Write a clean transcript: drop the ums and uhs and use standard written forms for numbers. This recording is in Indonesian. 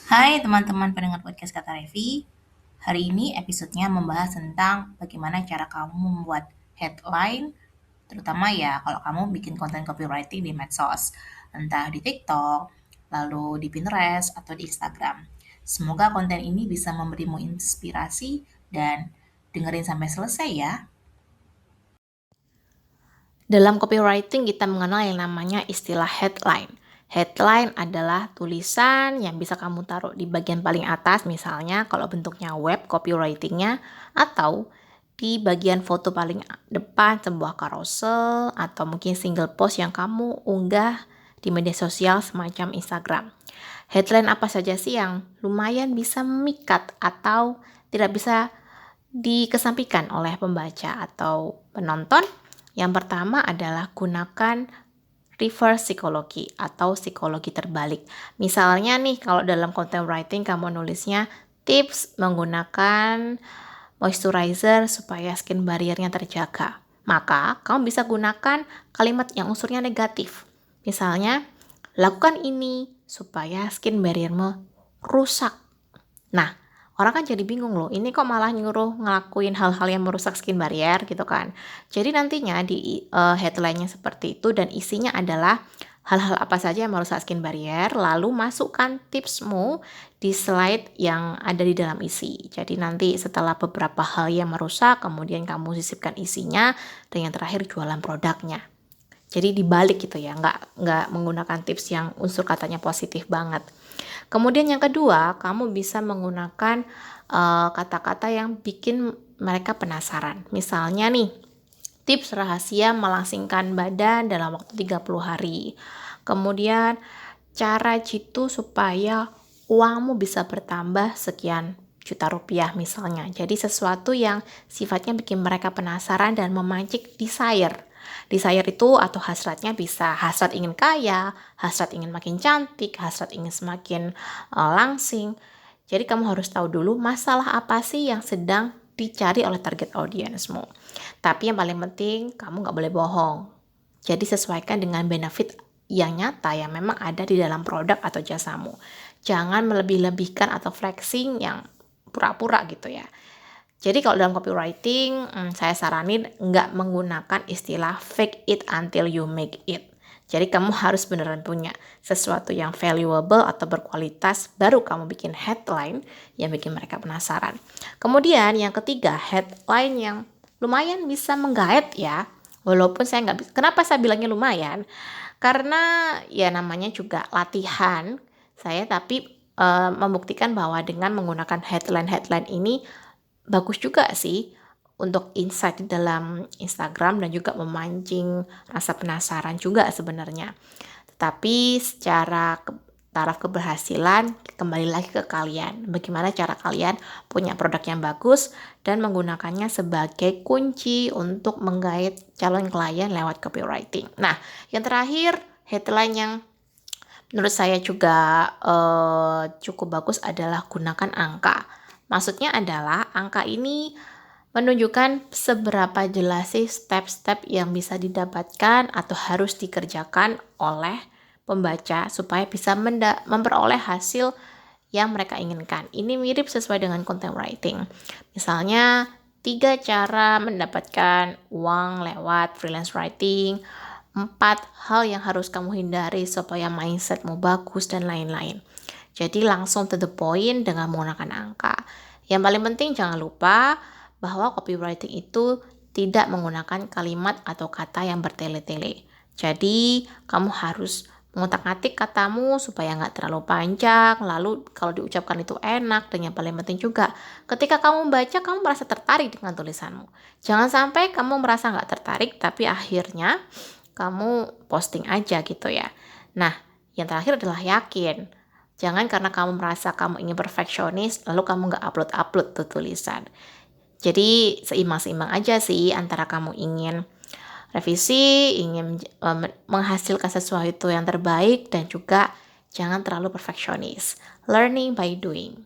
Hai teman-teman pendengar podcast Kata Revi. Hari ini episodenya membahas tentang bagaimana cara kamu membuat headline, terutama ya kalau kamu bikin konten copywriting di medsos, entah di TikTok, lalu di Pinterest, atau di Instagram. Semoga konten ini bisa memberimu inspirasi dan dengerin sampai selesai ya. Dalam copywriting kita mengenal yang namanya istilah headline. Headline adalah tulisan yang bisa kamu taruh di bagian paling atas, misalnya kalau bentuknya web copywritingnya, atau di bagian foto paling depan sebuah carousel, atau mungkin single post yang kamu unggah di media sosial semacam Instagram. Headline apa saja sih yang lumayan bisa memikat atau tidak bisa dikesampingkan oleh pembaca atau penonton? Yang pertama adalah gunakan reverse psychology atau psikologi terbalik. Misalnya nih, kalau dalam content writing kamu nulisnya tips menggunakan moisturizer supaya skin barriernya terjaga. Maka, kamu bisa gunakan kalimat yang unsurnya negatif. Misalnya, lakukan ini supaya skin barriermu rusak. Nah, orang kan jadi bingung loh, ini kok malah nyuruh ngelakuin hal-hal yang merusak skin barrier gitu kan. Jadi nantinya di headline-nya seperti itu dan isinya adalah hal-hal apa saja yang merusak skin barrier, lalu masukkan tipsmu di slide yang ada di dalam isi. Jadi nanti setelah beberapa hal yang merusak, kemudian kamu sisipkan isinya, dan yang terakhir jualan produknya. Jadi dibalik gitu ya, nggak menggunakan tips yang unsur katanya positif banget. Kemudian yang kedua, kamu bisa menggunakan kata-kata yang bikin mereka penasaran. Misalnya nih, tips rahasia melangsingkan badan dalam waktu 30 hari. Kemudian cara jitu supaya uangmu bisa bertambah sekian juta rupiah misalnya. Jadi sesuatu yang sifatnya bikin mereka penasaran dan memancing desire. Desire itu atau hasratnya bisa hasrat ingin kaya, hasrat ingin makin cantik, hasrat ingin semakin langsing. Jadi kamu harus tahu dulu masalah apa sih yang sedang dicari oleh target audiensmu. Tapi yang paling penting kamu nggak boleh bohong. Jadi sesuaikan dengan benefit yang nyata yang memang ada di dalam produk atau jasamu. Jangan melebih-lebihkan atau flexing yang pura-pura gitu ya. Jadi kalau dalam copywriting, saya saranin nggak menggunakan istilah fake it until you make it. Jadi kamu harus beneran punya sesuatu yang valuable atau berkualitas, baru kamu bikin headline yang bikin mereka penasaran. Kemudian yang ketiga, headline yang lumayan bisa menggait ya. Walaupun saya nggak, kenapa saya bilangnya lumayan? Karena ya namanya juga latihan saya, tapi membuktikan bahwa dengan menggunakan headline-headline ini bagus juga sih untuk insight di dalam Instagram dan juga memancing rasa penasaran juga sebenarnya. Tetapi secara taraf keberhasilan kembali lagi ke kalian. Bagaimana cara kalian punya produk yang bagus dan menggunakannya sebagai kunci untuk menggait calon klien lewat copywriting. Nah, yang terakhir headline yang menurut saya juga cukup bagus adalah gunakan angka. Maksudnya adalah angka ini menunjukkan seberapa jelas sih step-step yang bisa didapatkan atau harus dikerjakan oleh pembaca supaya bisa memperoleh hasil yang mereka inginkan. Ini mirip sesuai dengan content writing. Misalnya, 3 cara mendapatkan uang lewat freelance writing, 4 hal yang harus kamu hindari supaya mindsetmu bagus, dan lain-lain. Jadi langsung to the point dengan menggunakan angka. Yang paling penting jangan lupa bahwa copywriting itu tidak menggunakan kalimat atau kata yang bertele-tele. Jadi kamu harus mengutak-atik katamu supaya nggak terlalu panjang, lalu kalau diucapkan itu enak, dan yang paling penting juga ketika kamu baca kamu merasa tertarik dengan tulisanmu. Jangan sampai kamu merasa nggak tertarik tapi akhirnya kamu posting aja gitu ya. Nah, yang terakhir adalah yakin. Jangan karena kamu merasa kamu ingin perfeksionis, lalu kamu nggak upload tuh tulisan. Jadi seimbang-seimbang aja sih antara kamu ingin revisi, ingin menghasilkan sesuatu yang terbaik, dan juga jangan terlalu perfeksionis. Learning by doing.